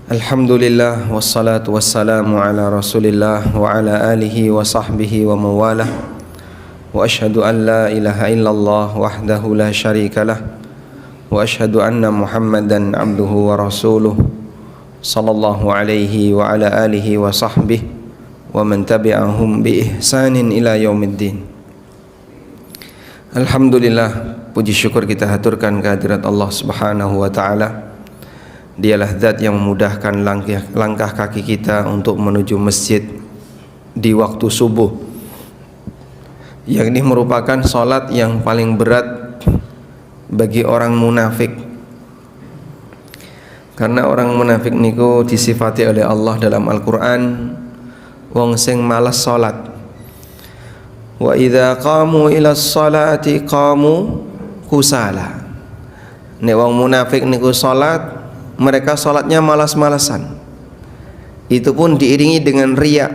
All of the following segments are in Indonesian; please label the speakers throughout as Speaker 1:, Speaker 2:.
Speaker 1: Alhamdulillah wassalatu wassalamu ala Rasulillah wa ala alihi wa sahbihi wa mawalah. Wa ashhadu an la ilaha illallah wahdahu la syarikalah wa ashhadu anna Muhammadan abduhu wa rasuluh sallallahu alaihi wa ala alihi wa sahbihi wa man tabi'ahum bi ihsanin ila yaumiddin. Alhamdulillah, puji syukur kita haturkan kehadirat Allah Subhanahu wa taala. Dialah zat yang memudahkan langkah kaki kita untuk menuju masjid di waktu subuh, yang ini merupakan salat yang paling berat bagi orang munafik. Karena orang munafik niku disifati oleh Allah dalam Al-Quran wong sing malas salat. Wa idza qamu ila sholati qamu kusala. Nek wong munafik niku salat, mereka sholatnya malas-malasan. Itu pun diiringi dengan riya.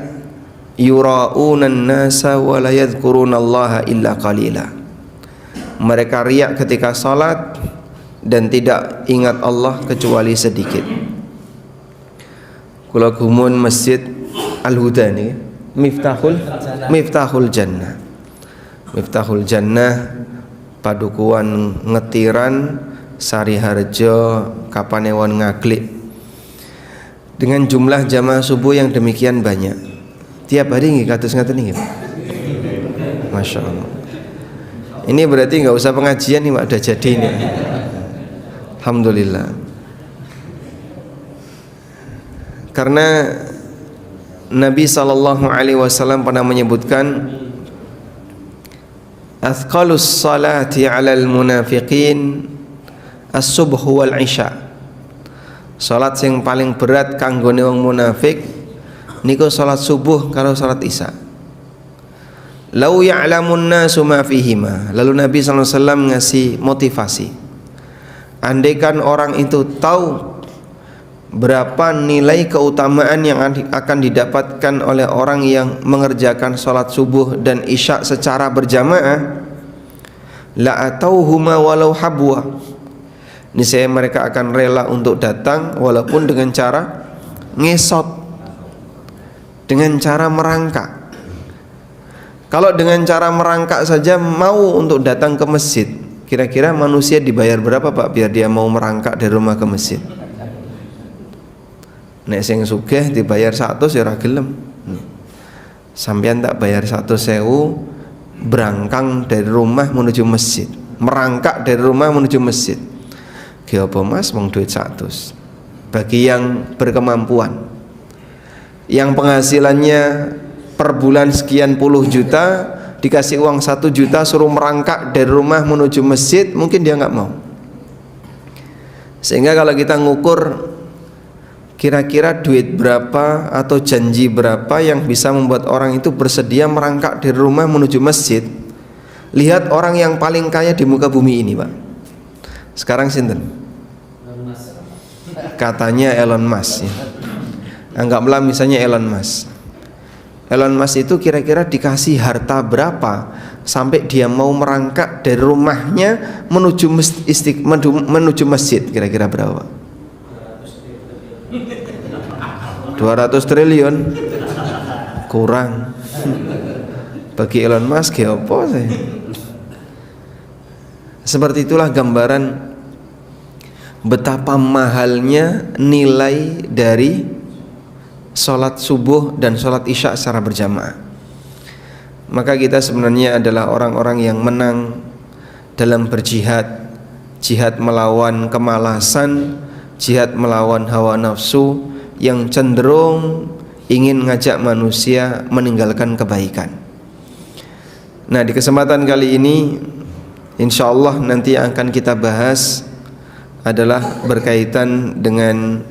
Speaker 1: Yura'unan nasa wa la yadhkurunallaha illa qalila. Mereka riya ketika sholat dan tidak ingat Allah kecuali sedikit. Kula gumun masjid Al-Huda ini Miftahul Jannah. Miftahul Jannah padukuan ngetiran Sari Harjo Kapanewon Ngaglik, dengan jumlah jamaah subuh yang demikian banyak. Tiap hari nggih kados ngaten nggih. Masya Allah. Ini berarti nggak usah pengajian nih Pak, udah jadi ini. Alhamdulillah. Karena Nabi SAW pernah menyebutkan athqalus salati 'alal munafiqin as-subuh wal isya. Salat yang paling berat kanggone wong munafik niku salat subuh karo salat isya. Lau ya'lamun nasu ma fihima. Lalu Nabi SAW ngasih motivasi. Andaikan orang itu tahu berapa nilai keutamaan yang akan didapatkan oleh orang yang mengerjakan salat subuh dan isya secara berjamaah, la atauhuma walau habwa. Niscaya mereka akan rela untuk datang walaupun dengan cara ngesot, dengan cara merangkak. Kalau dengan cara merangkak saja mau untuk datang ke masjid, kira-kira manusia dibayar berapa Pak biar dia mau merangkak dari rumah ke masjid? Nek sing sugih dibayar 100 ya ora gelem. Sampeyan tak bayar 100.000 berangkang dari rumah menuju masjid, merangkak dari rumah menuju masjid. Apa mas mong duit 100 bagi yang berkemampuan, yang penghasilannya per bulan sekian puluh juta, dikasih uang 1 juta suruh merangkak dari rumah menuju masjid, mungkin dia nggak mau. Sehingga kalau kita ngukur kira-kira duit berapa atau janji berapa yang bisa membuat orang itu bersedia merangkak dari rumah menuju masjid, lihat orang yang paling kaya di muka bumi ini Pak. Sekarang sinten? Katanya Elon Musk ya. Anggaplah misalnya Elon Musk. Elon Musk itu kira-kira dikasih harta berapa sampai dia mau merangkak dari rumahnya menuju masjid, kira-kira berapa? 200 triliun kurang. Bagi Elon Musk ya apa sih? Seperti itulah gambaran betapa mahalnya nilai dari sholat subuh dan sholat isya secara berjamaah. Maka kita sebenarnya adalah orang-orang yang menang dalam berjihad, jihad melawan kemalasan, jihad melawan hawa nafsu yang cenderung ingin ngajak manusia meninggalkan kebaikan. Nah, di kesempatan kali ini insyaallah nanti akan kita bahas adalah berkaitan dengan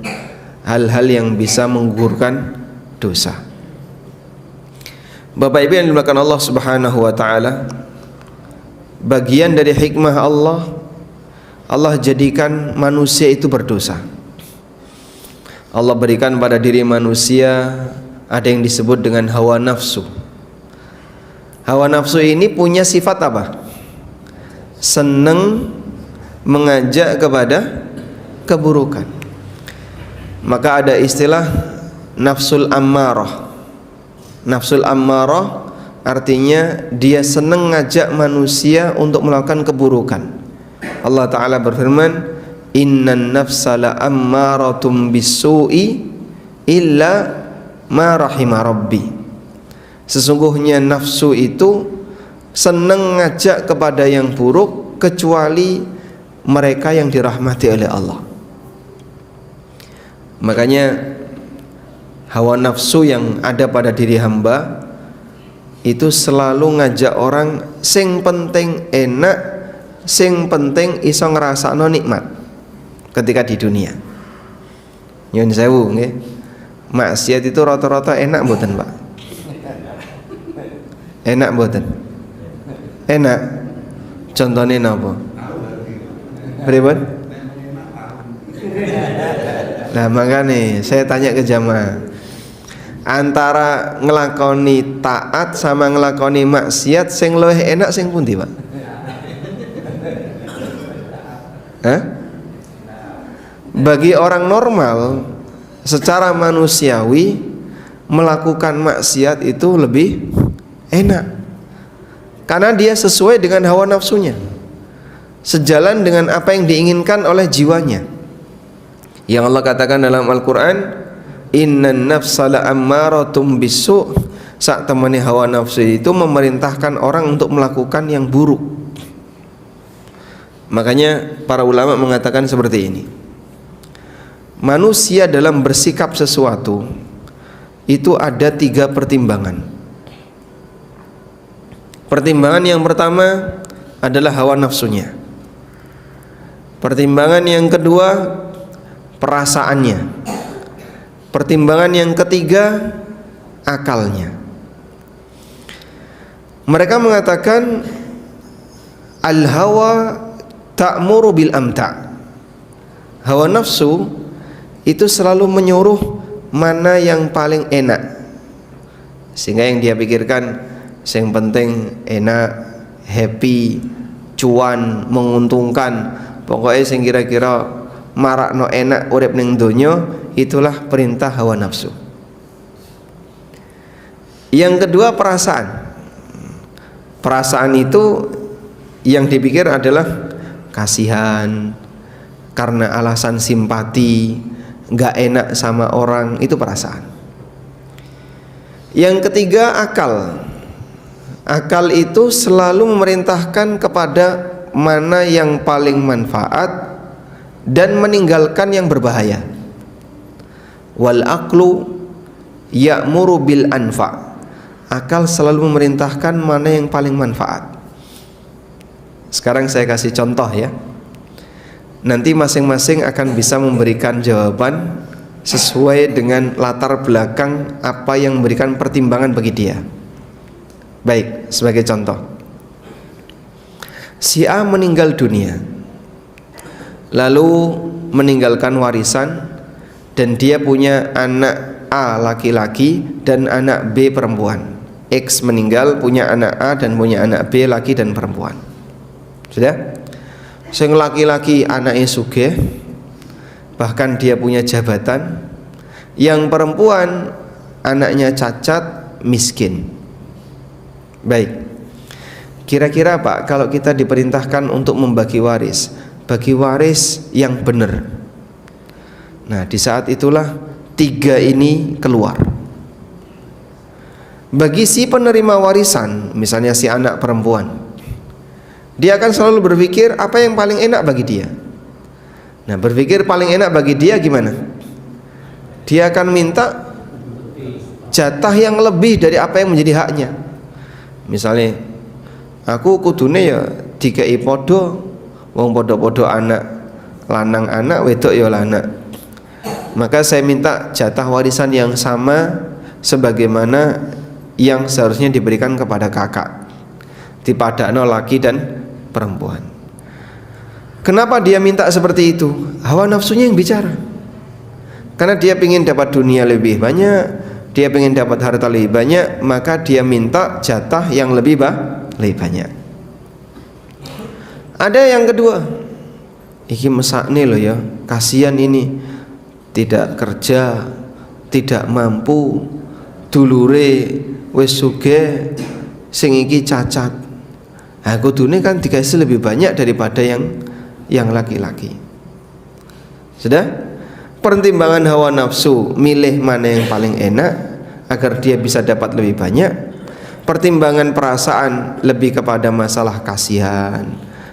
Speaker 1: hal-hal yang bisa menggugurkan dosa. Bapak Ibu yang dimuliakan Allah Subhanahu wa taala, bagian dari hikmah Allah jadikan manusia itu berdosa. Allah berikan pada diri manusia ada yang disebut dengan hawa nafsu. Hawa nafsu ini punya sifat apa? Seneng mengajak kepada keburukan. Maka ada istilah nafsul ammarah. Nafsul ammarah artinya dia senang ngajak manusia untuk melakukan keburukan. Allah Ta'ala berfirman, innan nafsa la ammaratum bisu'i illa ma rahima rabbi. Sesungguhnya nafsu itu senang ngajak kepada yang buruk kecuali mereka yang dirahmati oleh Allah. Makanya hawa nafsu yang ada pada diri hamba itu selalu ngajak orang sing penting enak, sing penting iso ngrasakno nikmat ketika di dunia. Nyun sewu nggih. Maksiat itu rata-rata enak mboten, Pak? Enak mboten? Enak. Contohnya napa? Pripun? Nah, makanya saya tanya ke jamaah, antara ngelakoni taat sama ngelakoni maksiat sing luwih enak sing pundi, Pak? Hah? Bagi orang normal secara manusiawi melakukan maksiat itu lebih enak karena dia sesuai dengan hawa nafsunya, sejalan dengan apa yang diinginkan oleh jiwanya. Yang Allah katakan dalam Al-Quran, innan nafsa la'ammaratum bisu'. Saat temani hawa nafsu itu memerintahkan orang untuk melakukan yang buruk. Makanya para ulama mengatakan seperti ini, manusia dalam bersikap sesuatu itu ada 3 pertimbangan. Pertimbangan yang pertama adalah hawa nafsunya. Pertimbangan yang kedua perasaannya. Pertimbangan yang ketiga akalnya. Mereka mengatakan al-hawa ta'muru bil amta'. Hawa nafsu itu selalu menyuruh mana yang paling enak, sehingga yang dia pikirkan yang penting enak, happy, cuan, menguntungkan, pokoknya sing kira-kira marakno enak urip ning donya. Itulah perintah hawa nafsu. Yang kedua perasaan. Perasaan itu yang dipikir adalah kasihan, karena alasan simpati, gak enak sama orang, itu perasaan. Yang ketiga akal. Akal itu selalu memerintahkan kepada mana yang paling manfaat dan meninggalkan yang berbahaya. Wal aqlu ya'muru bil anfa'. Akal selalu memerintahkan mana yang paling manfaat. Sekarang saya kasih contoh ya. Nanti masing-masing akan bisa memberikan jawaban sesuai dengan latar belakang apa yang memberikan pertimbangan bagi dia. Baik, sebagai contoh, si A meninggal dunia, lalu meninggalkan warisan, dan dia punya anak A laki-laki dan anak B perempuan. X meninggal, punya anak A dan punya anak B laki dan perempuan. Sudah? Sing laki-laki anaknya sugih, bahkan dia punya jabatan. Yang perempuan anaknya cacat, miskin. Baik, kira-kira Pak, kalau kita diperintahkan untuk membagi waris, bagi waris yang benar. Nah, di saat itulah 3 ini keluar. Bagi si penerima warisan, misalnya si anak perempuan, dia akan selalu berpikir apa yang paling enak bagi dia. Nah, berpikir paling enak bagi dia gimana? Dia akan minta jatah yang lebih dari apa yang menjadi haknya. Misalnya, aku kudune ya dikei podo, wong podo-podo anak lanang anak, wedok ya lanang. Maka saya minta jatah warisan yang sama sebagaimana yang seharusnya diberikan kepada kakak, dipadakno laki dan perempuan. Kenapa dia minta seperti itu? Hawa nafsunya yang bicara. Karena dia ingin dapat dunia lebih banyak, dia ingin dapat harta lebih banyak, maka dia minta jatah yang lebih banyak. Ada yang kedua, iki mesakne loh ya, kasihan ini, tidak kerja, tidak mampu, dulure wis sugih, sing iki cacat. Nah, kudune kan dikasih lebih banyak daripada yang laki-laki. Sudah? Pertimbangan hawa nafsu, milih mana yang paling enak agar dia bisa dapat lebih banyak. Pertimbangan perasaan lebih kepada masalah kasihan,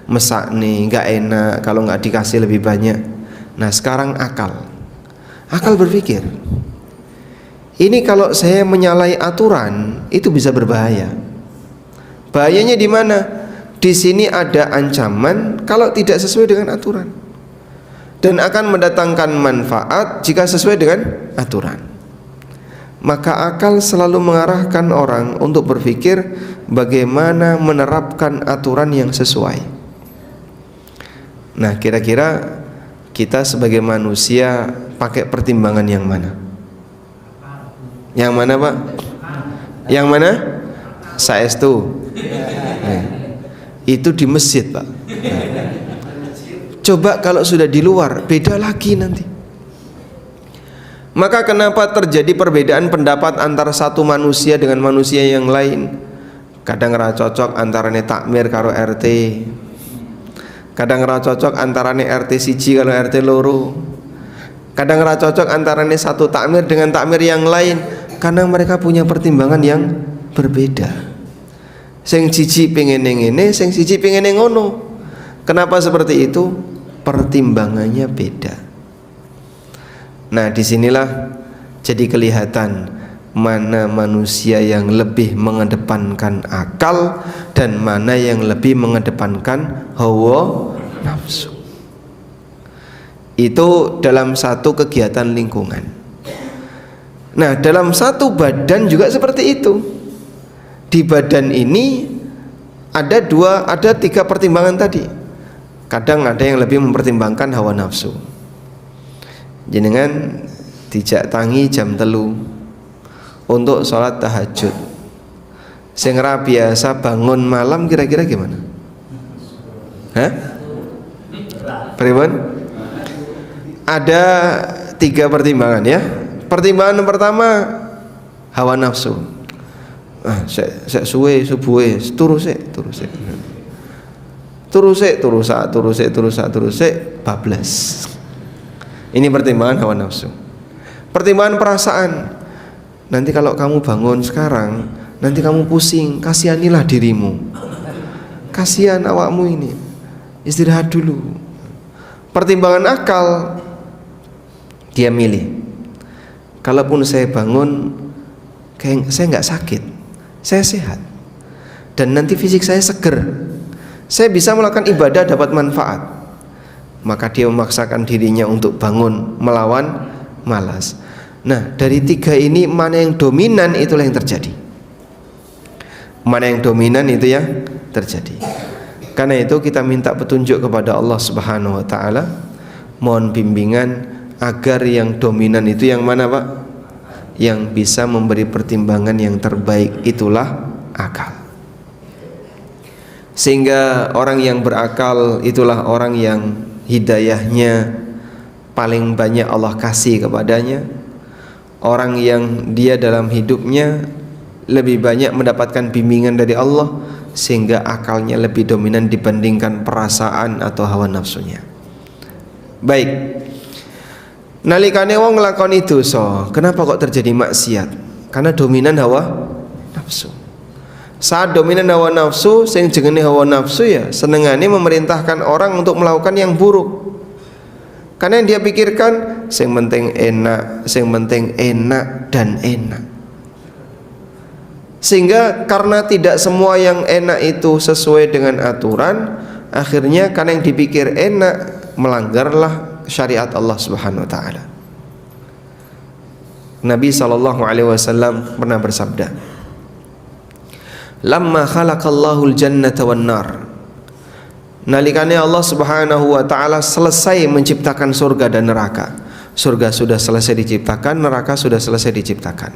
Speaker 1: mesak nih nggak enak kalau nggak dikasih lebih banyak. Nah sekarang akal berpikir, ini kalau saya menyalahi aturan itu bisa berbahaya. Bahayanya di mana? Di sini ada ancaman kalau tidak sesuai dengan aturan, dan akan mendatangkan manfaat jika sesuai dengan aturan. Maka akal selalu mengarahkan orang untuk berpikir bagaimana menerapkan aturan yang sesuai. Nah, kira-kira kita sebagai manusia pakai pertimbangan yang mana? Yang mana, Pak? Yang mana? Saestu. Itu di masjid, Pak. Coba kalau sudah di luar, beda lagi nanti. Maka kenapa terjadi perbedaan pendapat antara satu manusia dengan manusia yang lain? Kadang ra cocok antarane takmir karo RT. Kadang ra cocok antarane RT siji karo RT loro. Kadang ra cocok antarane satu takmir dengan takmir yang lain, karena mereka punya pertimbangan yang berbeda. Sing siji pengen ngene, sing siji pengen ngono. Kenapa seperti itu? Pertimbangannya beda. Nah, disinilah jadi kelihatan mana manusia yang lebih mengedepankan akal dan mana yang lebih mengedepankan hawa nafsu. Itu dalam satu kegiatan lingkungan. Nah, dalam satu badan juga seperti itu. Di badan ini ada tiga pertimbangan tadi. Kadang ada yang lebih mempertimbangkan hawa nafsu. Jenengan dijak tangi jam 3 untuk sholat tahajud. Sing ra biasa bangun malam kira-kira gimana? Hah? Pripun? Ada 3 pertimbangan ya. Pertimbangan yang pertama hawa nafsu. Sek suwe subuhe turu sik bablas. Ini pertimbangan hawa nafsu. Pertimbangan perasaan. Nanti kalau kamu bangun sekarang, nanti kamu pusing, kasihanilah dirimu. Kasihan awakmu ini. Istirahat dulu. Pertimbangan akal, dia milih. Kalaupun saya bangun, kayak saya nggak sakit, saya sehat, dan nanti fisik saya seger, saya bisa melakukan ibadah dapat manfaat. Maka dia memaksakan dirinya untuk bangun melawan malas. Nah, dari 3 ini mana yang dominan, itulah yang terjadi. Mana yang dominan itu yang terjadi. Karena itu kita minta petunjuk kepada Allah Subhanahu wa taala. Mohon bimbingan agar yang dominan itu yang mana, Pak? Yang bisa memberi pertimbangan yang terbaik, itulah akal. Sehingga orang yang berakal itulah orang yang hidayahnya paling banyak Allah kasih kepadanya. Orang yang dia dalam hidupnya lebih banyak mendapatkan bimbingan dari Allah, sehingga akalnya lebih dominan dibandingkan perasaan atau hawa nafsunya. Baik, nalikane wong nglakoni dosa, kenapa kok terjadi maksiat? Karena dominan hawa nafsu. Saat dominan hawa nafsu, sing jenenge hawa nafsu ya senengane memerintahkan orang untuk melakukan yang buruk. Karena yang dia pikirkan sing penting enak dan enak. Sehingga karena tidak semua yang enak itu sesuai dengan aturan, akhirnya karena yang dipikir enak, melanggarlah syariat Allah Subhanahu wa taala. Nabi SAW pernah bersabda, "Lamma khalaqallahu al-jannata wan nar." Nalikane Allah Subhanahu wa taala selesai menciptakan surga dan neraka. Surga sudah selesai diciptakan, neraka sudah selesai diciptakan.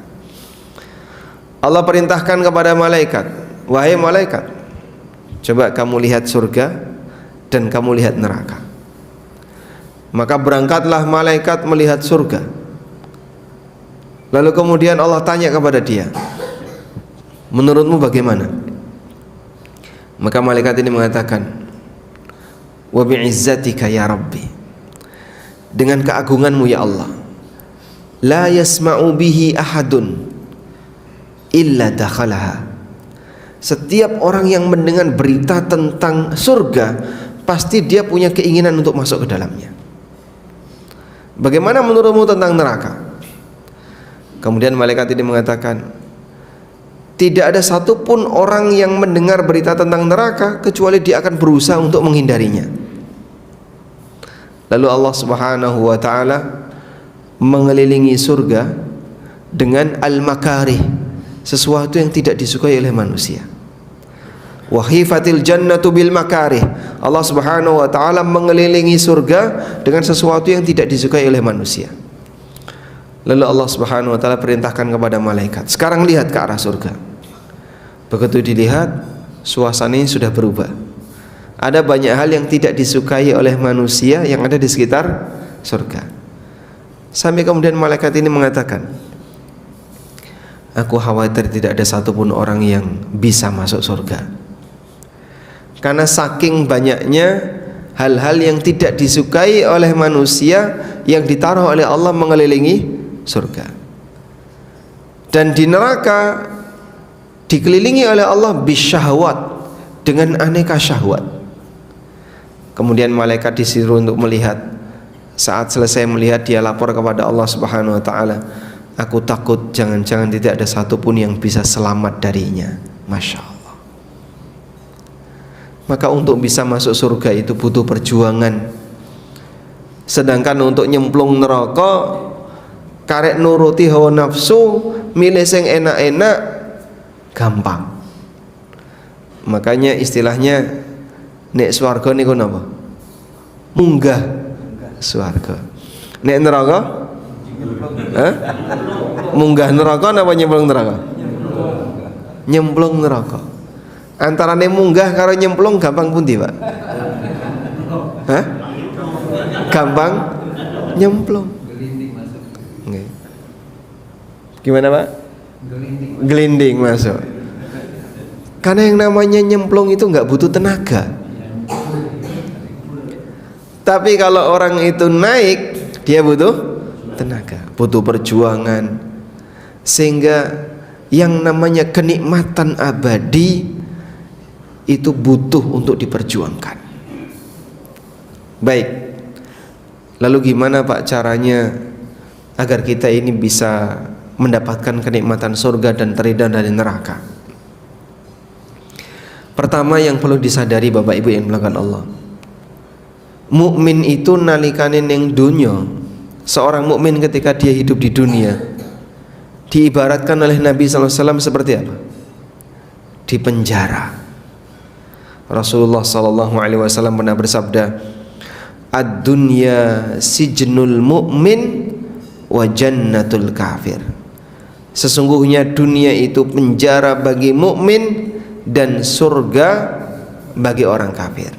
Speaker 1: Allah perintahkan kepada malaikat, "Wahai malaikat, coba kamu lihat surga dan kamu lihat neraka." Maka berangkatlah malaikat melihat surga. Lalu kemudian Allah tanya kepada dia, menurutmu bagaimana? Maka malaikat ini mengatakan, wa bi'izzatika ya Rabbi, dengan keagunganmu ya Allah, la yasma'u bihi ahadun illa dakhalaha. Setiap orang yang mendengar berita tentang surga, pasti dia punya keinginan untuk masuk ke dalamnya. Bagaimana menurutmu tentang neraka? Kemudian malaikat ini mengatakan, tidak ada satupun orang yang mendengar berita tentang neraka kecuali dia akan berusaha untuk menghindarinya. Lalu Allah Subhanahu wa taala mengelilingi surga dengan al-makarih, sesuatu yang tidak disukai oleh manusia. Wahifatil jannatu bil makarih. Allah Subhanahu wa taala mengelilingi surga dengan sesuatu yang tidak disukai oleh manusia. Lalu Allah Subhanahu wa taala perintahkan kepada malaikat, sekarang lihat ke arah surga. Begitu dilihat, suasananya sudah berubah. Ada banyak hal yang tidak disukai oleh manusia yang ada di sekitar surga. Sampai kemudian malaikat ini mengatakan, aku khawatir tidak ada satupun orang yang bisa masuk surga, karena saking banyaknya hal-hal yang tidak disukai oleh manusia yang ditaruh oleh Allah mengelilingi surga. Dan di neraka dikelilingi oleh Allah bisyahwat, dengan aneka syahwat. Kemudian malaikat disuruh untuk melihat. Saat selesai melihat, dia lapor kepada Allah Subhanahu wa taala, aku takut jangan-jangan tidak ada satupun yang bisa selamat darinya. Masya Allah. Maka untuk bisa masuk surga itu butuh perjuangan. Sedangkan untuk nyemplung neraka, karek nuruti hawa nafsu, milih sing enak-enak, gampang. Makanya istilahnya nek swarga niku napa? Munggah swarga. Nek neraka? Hah? Munggah neraka napa nyemplung neraka? Nyemplung neraka. Antarane munggah karo nyemplung gampang pundi, Pak? Hah? Gampang nyemplung. Nggih. Gimana, Pak? Gelinding masuk. Karena yang namanya nyemplung itu nggak butuh tenaga. Tapi kalau orang itu naik, dia butuh tenaga, butuh perjuangan. Sehingga yang namanya kenikmatan abadi itu butuh untuk diperjuangkan. Baik. Lalu gimana Pak caranya agar kita ini bisa mendapatkan kenikmatan surga dan terhindar dari neraka? Pertama yang perlu disadari Bapak Ibu yang dimulakan Allah, mukmin itu nalikane ning dunya, seorang mukmin ketika dia hidup di dunia diibaratkan oleh Nabi SAW seperti apa? Di penjara. Rasulullah SAW pernah bersabda, ad-dunya sijnul mu'min wa jannatul kafir. Sesungguhnya dunia itu penjara bagi mukmin dan surga bagi orang kafir.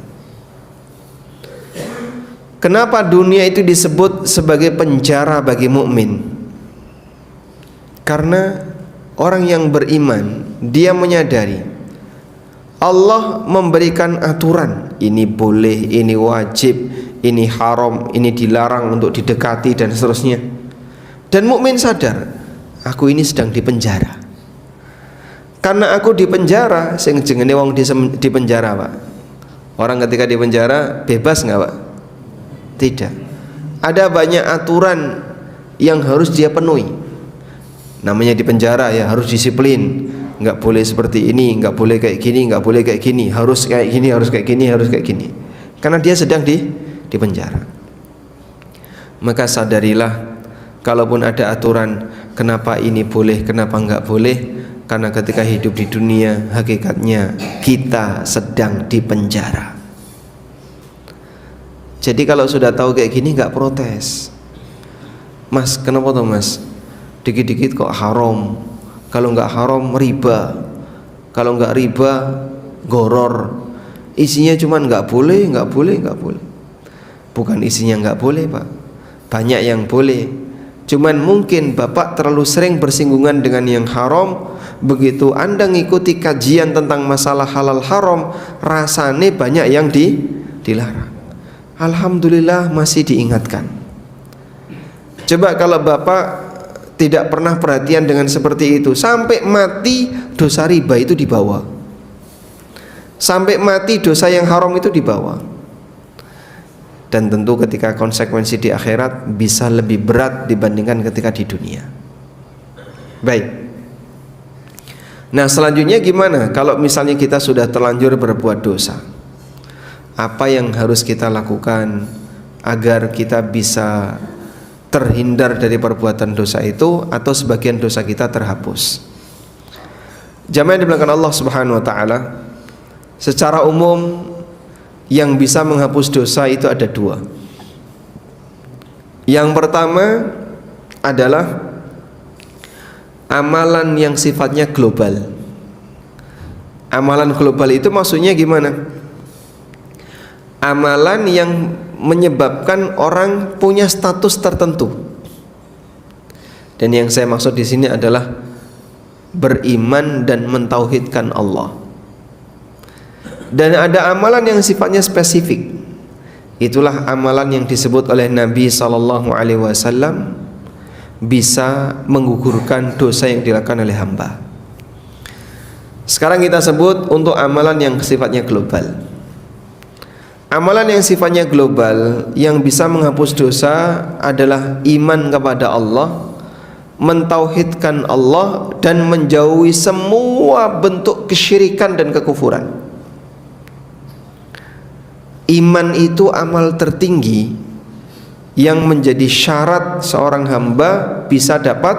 Speaker 1: Kenapa dunia itu disebut sebagai penjara bagi mukmin? Karena orang yang beriman, dia menyadari Allah memberikan aturan, ini boleh, ini wajib, ini haram, ini dilarang untuk didekati dan seterusnya. Dan mukmin sadar, aku ini sedang dipenjara. Karena aku dipenjara, sing jenenge wong di penjara, Pak. Orang ketika di penjara bebas nggak, Pak? Tidak. Ada banyak aturan yang harus dia penuhi. Namanya di penjara ya, harus disiplin. Nggak boleh seperti ini, nggak boleh kayak gini, nggak boleh kayak gini, harus kayak gini, harus kayak gini, harus kayak gini. Karena dia sedang di penjara. Maka sadarilah, kalaupun ada aturan, kenapa ini boleh, kenapa nggak boleh? Karena ketika hidup di dunia, hakikatnya kita sedang di penjara. Jadi kalau sudah tahu kayak gini nggak protes. Mas, kenapa tuh Mas? Dikit-dikit kok haram. Kalau nggak haram riba. Kalau nggak riba goror. Isinya cuman nggak boleh, nggak boleh, nggak boleh. Bukan isinya nggak boleh Pak, banyak yang boleh. Cuman mungkin Bapak terlalu sering bersinggungan dengan yang haram. Begitu Anda ngikuti kajian tentang masalah halal haram, rasanya banyak yang dilarang. Alhamdulillah masih diingatkan. Coba kalau Bapak tidak pernah perhatian dengan seperti itu, sampai mati dosa riba itu dibawa, sampai mati dosa yang haram itu dibawa. Dan tentu ketika konsekuensi di akhirat bisa lebih berat dibandingkan ketika di dunia. Baik. Nah selanjutnya gimana kalau misalnya kita sudah terlanjur berbuat dosa? Apa yang harus kita lakukan agar kita bisa terhindar dari perbuatan dosa itu, atau sebagian dosa kita terhapus? Jamaah yang dimuliakan Allah Subhanahu wa taala, secara umum yang bisa menghapus dosa itu ada dua. Yang pertama adalah amalan yang sifatnya global. Amalan global itu maksudnya gimana? Amalan yang menyebabkan orang punya status tertentu. Dan yang saya maksud di sini adalah beriman dan mentauhidkan Allah. Dan ada amalan yang sifatnya spesifik. Itulah amalan yang disebut oleh Nabi SAW bisa menggugurkan dosa yang dilakukan oleh hamba. Sekarang kita sebut untuk amalan yang sifatnya global. Amalan yang sifatnya global yang bisa menghapus dosa adalah iman kepada Allah, mentauhidkan Allah, dan menjauhi semua bentuk kesyirikan dan kekufuran. Iman itu amal tertinggi yang menjadi syarat seorang hamba bisa dapat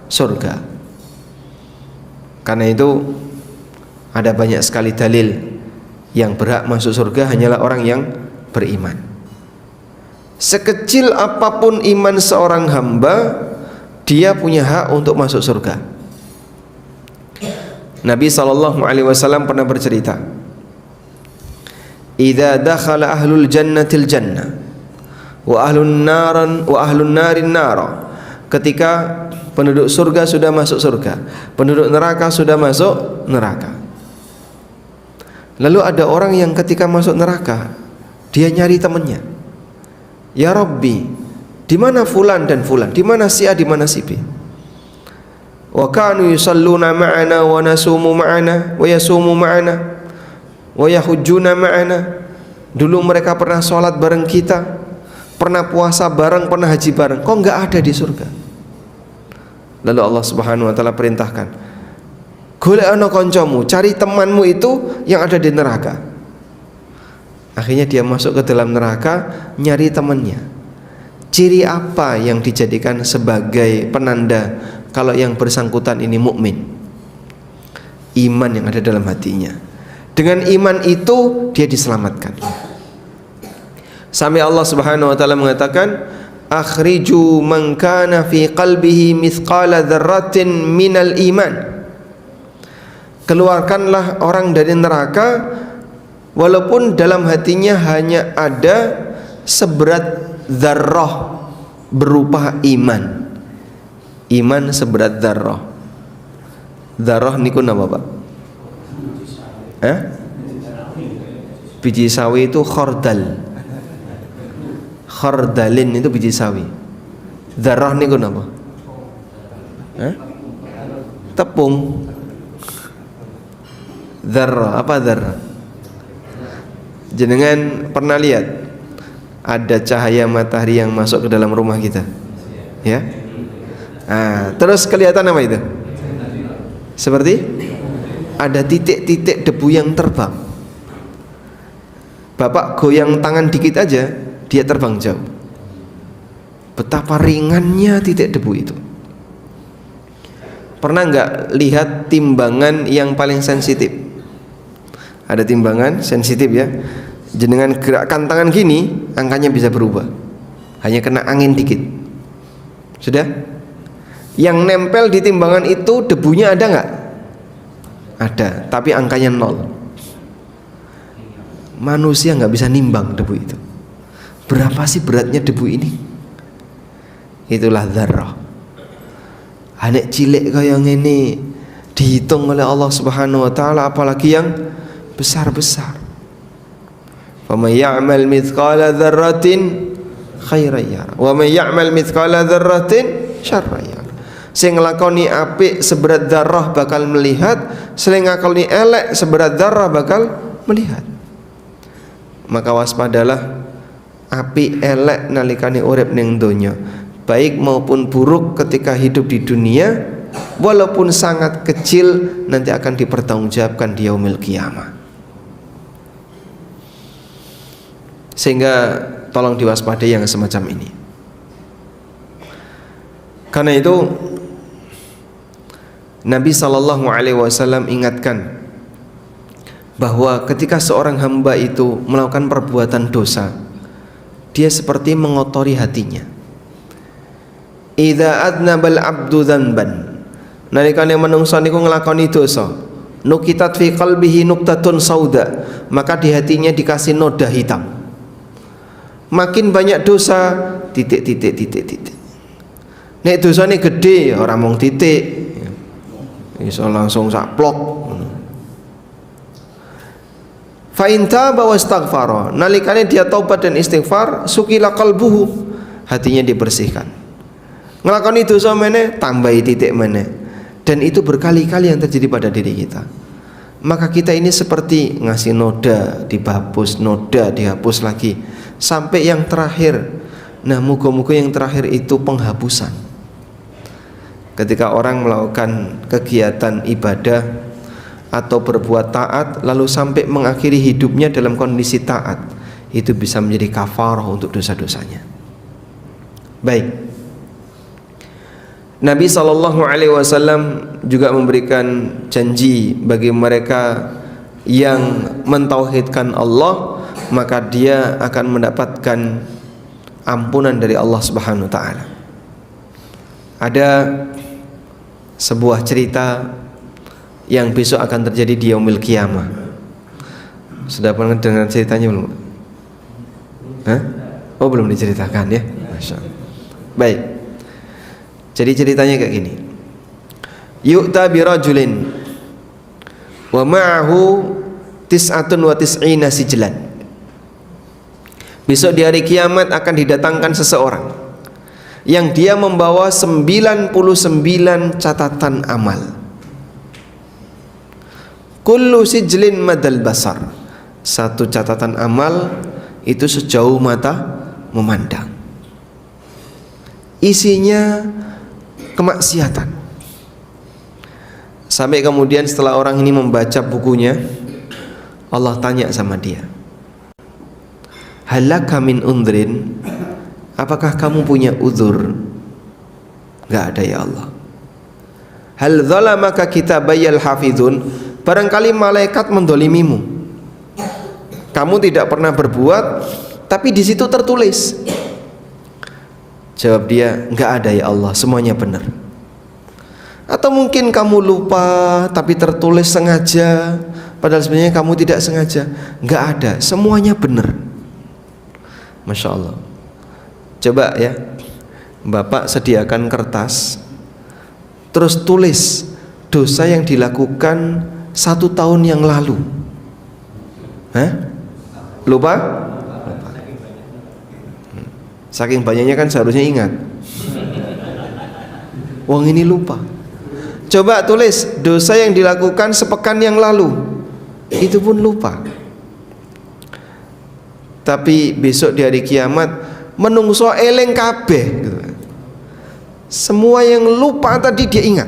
Speaker 1: surga. Karena itu ada banyak sekali dalil yang berhak masuk surga hanyalah orang yang beriman. Sekecil apapun iman seorang hamba, dia punya hak untuk masuk surga. Nabi SAW pernah bercerita, "Idza dakhala ahlul jannatil jannah wa ahlun narin nara." Ketika penduduk surga sudah masuk surga, penduduk neraka sudah masuk neraka. Lalu ada orang yang ketika masuk neraka, dia nyari temannya. Ya Rabbi, di mana fulan dan fulan? Di mana si A, di mana si B? Wa kanu yusalluna ma'ana wa nasumu ma'ana wa yasumu ma'ana wa yahujjuna ma'ana. Dulu mereka pernah sholat bareng kita, pernah puasa bareng, pernah haji bareng. Kok enggak ada di surga? Lalu Allah Subhanahu wa taala perintahkan, golek ana kancamu, cari temanmu itu yang ada di neraka. Akhirnya dia masuk ke dalam neraka, nyari temannya. Ciri apa yang dijadikan sebagai penanda kalau yang bersangkutan ini mukmin? Iman yang ada dalam hatinya. Dengan iman itu dia diselamatkan. Sampai Allah Subhanahu wa taala mengatakan, akhriju man kana fi qalbihi mithqala dzarratin minal iman. Keluarkanlah orang dari neraka walaupun dalam hatinya hanya ada seberat dzarrah berupa iman. Iman seberat dzarrah. Dzarrah niku napa, Pak? Biji sawi itu khordal. Khordalin itu biji sawi. Dzarrah niku napa? Tepung. Dzarrah, apa dzarrah? Jenengan pernah lihat ada cahaya matahari yang masuk ke dalam rumah kita? Ya? Terus kelihatan apa itu? Seperti ada titik-titik debu yang terbang. Bapak goyang tangan dikit aja, dia terbang jauh. Betapa ringannya titik debu itu. Pernah nggak lihat timbangan yang paling sensitif? Ada timbangan sensitif ya. Jenengan gerakkan tangan gini, angkanya bisa berubah. Hanya kena angin dikit. Sudah? Yang nempel di timbangan itu debunya ada nggak? Ada, tapi angkanya 0. Manusia nggak bisa nimbang debu itu. berapa sih beratnya debu ini? Itulah dzarrah. Anek cilik kaya ngene dihitung oleh Allah Subhanahu wa taala, apalagi yang besar-besar. Faman ya'mal mithqala dzarratin khairan yara wa man ya'mal mithqala dzarratin syarran yara. Sing nglakoni apik seberat dzarrah bakal melihat, sing nglakoni elek seberat dzarrah bakal melihat. Maka waspadalah apik elek nalikane urip ning donya, baik maupun buruk ketika hidup di dunia, walaupun sangat kecil nanti akan dipertanggungjawabkan di yaumil qiyamah. Sehingga tolong diwaspadai yang semacam ini. Karena itu Nabi SAW ingatkan bahwa ketika seorang hamba itu melakukan perbuatan dosa, dia seperti mengotori hatinya. Idza adnabal abdu dzanban, nalikane manungsa niku nglakoni dosa, nukitat fi qalbihi nuktatun sauda, maka di hatinya dikasih noda hitam. Makin banyak dosa, titik. Nek dosane gede, ora mung titik, iso langsung sak plok. Fa in taba wastaghfara, nalikane dia taubat dan istighfar, sukila qalbuhu, hatinya dibersihkan. Nglakoni dosa meneh, tambahi titik meneh. Dan itu berkali-kali yang terjadi pada diri kita. Maka kita ini seperti ngasih noda, dihapus, noda dihapus lagi, sampai yang terakhir. Nah, moga-moga yang terakhir itu penghapusan. Ketika orang melakukan kegiatan ibadah atau berbuat taat, lalu sampai mengakhiri hidupnya dalam kondisi taat, itu bisa menjadi kafarah untuk dosa-dosanya. Baik, Nabi SAW juga memberikan janji bagi mereka yang mentauhidkan Allah, maka dia akan mendapatkan ampunan dari Allah Subhanahu wa taala. Ada sebuah cerita yang besok akan terjadi di yaumil qiyamah. Sudah pernah dengar ceritanya belum? Hah? Oh, belum diceritakan ya. Masya Allah. Baik. Jadi ceritanya kayak gini. Yu'ta birajulin wa ma'ahu tis'atun wa tis'ina sijlan. Besok di hari kiamat akan didatangkan seseorang yang dia membawa 99 catatan amal. Kullu sijlin madal basar. Satu catatan amal itu sejauh mata memandang. Isinya kemaksiatan. Sampai kemudian setelah orang ini membaca bukunya, Allah tanya sama dia, halaka min undrin, apakah kamu punya uzur? Gak ada ya Allah. Hal zalamaka kitabayal hafizun, barangkali malaikat mendolimimu, kamu tidak pernah berbuat tapi di situ tertulis. Jawab dia, enggak ada ya Allah, semuanya benar. Atau mungkin kamu lupa tapi tertulis sengaja, padahal sebenarnya kamu tidak sengaja. Enggak ada, semuanya benar. Masya Allah. Coba ya, Bapak sediakan kertas, terus tulis dosa yang dilakukan 1 tahun yang lalu. Hah? Lupa? Saking banyaknya kan seharusnya ingat. Wong ini lupa. Coba tulis dosa yang dilakukan sepekan yang lalu, itu pun lupa. Tapi besok di hari kiamat menungso eleng kabeh gitu. Semua yang lupa tadi dia ingat.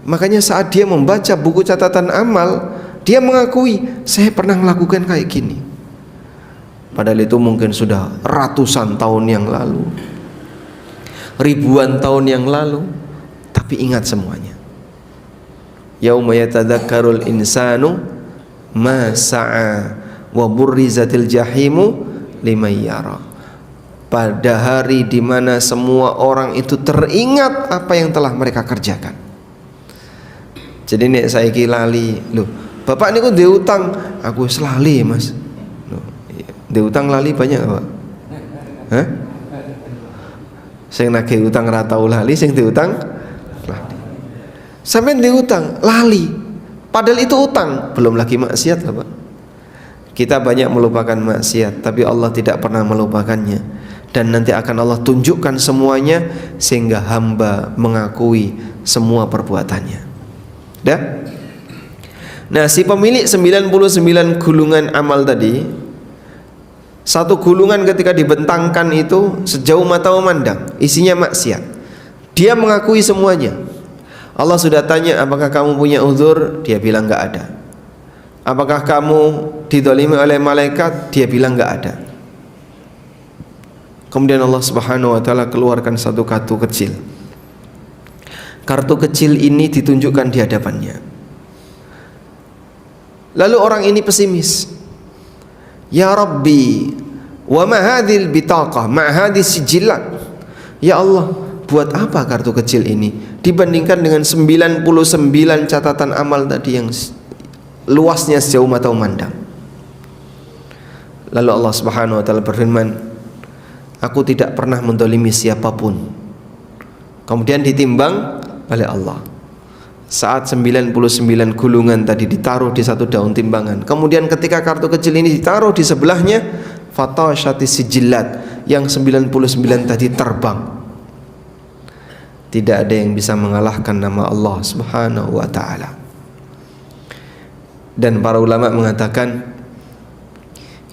Speaker 1: Makanya saat dia membaca buku catatan amal, dia mengakui, saya pernah melakukan kayak gini. Padahal itu mungkin sudah ratusan tahun yang lalu, ribuan tahun yang lalu, tapi ingat semuanya. Yauma yatadzakkarul insanu ma sa'a wa burrizatil jahimu liman yara. Pada hari di mana semua orang itu teringat apa yang telah mereka kerjakan. Jadi nek saiki lali, loh, Bapak niku ndek utang, aku wis lali, Mas. Ndek utang lali banyak, Pak. Hah? Sing nagih utang ora tau lali, sing diutang lali. Sampeyan diutang lali, padahal itu utang, belum lagi maksiat lah, Pak. Kita banyak melupakan maksiat, tapi Allah tidak pernah melupakannya. Dan nanti akan Allah tunjukkan semuanya sehingga hamba mengakui semua perbuatannya. Dah? Nah, si pemilik 99 gulungan amal tadi, satu gulungan ketika dibentangkan itu sejauh mata memandang, isinya maksiat. Dia mengakui semuanya. Allah sudah tanya, apakah kamu punya uzur? Dia bilang enggak ada. Apakah kamu didolimi oleh malaikat? Dia bilang enggak ada. Kemudian Allah Subhanahu wa taala keluarkan satu kartu kecil. Kartu kecil ini ditunjukkan di hadapannya. Lalu orang ini pesimis. Ya Rabbi, wa ma hadhil bitaqah, ma hadhis sijillat. Ya Allah, buat apa kartu kecil ini dibandingkan dengan 99 catatan amal tadi yang luasnya sejauh mata memandang. Lalu Allah Subhanahu wa taala berfirman, aku tidak pernah mendolimi siapapun. Kemudian ditimbang oleh Allah. Saat 99 gulungan tadi ditaruh di satu daun timbangan, kemudian ketika kartu kecil ini ditaruh di sebelahnya, fatashati sijillat, yang 99 tadi terbang. Tidak ada yang bisa mengalahkan nama Allah Subhanahu wa taala. Dan para ulama mengatakan